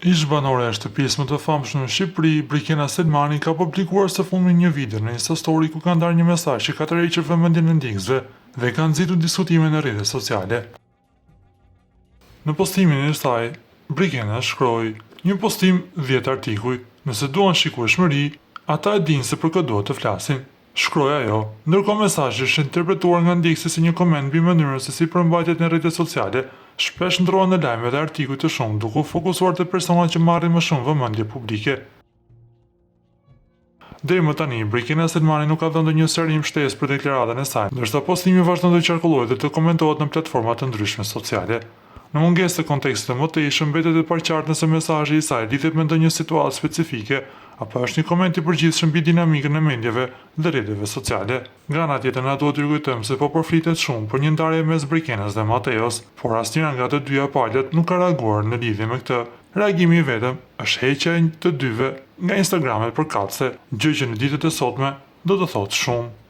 Ish banore e shtëpisë më të famshme në Shqipëri, Brikena Selmani ka publikuar së fundmi një video në Insta Story ku ka ndarë një mesazh që ka tërhequr vëmendjen e ndjekësve dhe ka nxitur diskutime në rrjetet sociale. Në postimin e saj, Brikena shkroi: "Një postim 10 artikuj, nëse duan shikueshmëri, ata e dinë se për kë duhet të flasin", shkroi ajo. Ndërkohë mesazhi është interpretuar nga ndjekësit si një koment mbi mënyrën se si përmbajtjet në rrjetet sociale shpesh ndrohen në lajme dhe artikuj të shumë, duke u fokusuar te personat që marrin më shumë vëmendje publike. Deri më tani, Brikena Selmani nuk ka dhënë ndonjë serim shtesë për deklaratën e saj, ndërsa postimi vazhdon të qarkullohet dhe të komentohet në platforma të ndryshme sociale. Në mungesë të kontekstit të mëtejshëm, mbetet e paqartë nëse mesazhi i saj lidhet me ndonjë situatë specifike apo është një koment i përgjithshëm mbi dinamikën e mendjeve dhe rrjeteve sociale. Nga ana tjetër, na duhet t'ju kujtojmë se po përflitet shumë për një ndarje mes Brikenas dhe Mateos, por asnjëra nga të dyja palët nuk ka reaguar në lidhje me këtë. Reagimi i vetëm është heqja e të dyve nga Instagramet përkatëse, gjë që në ditët e sotme do të thotë shumë.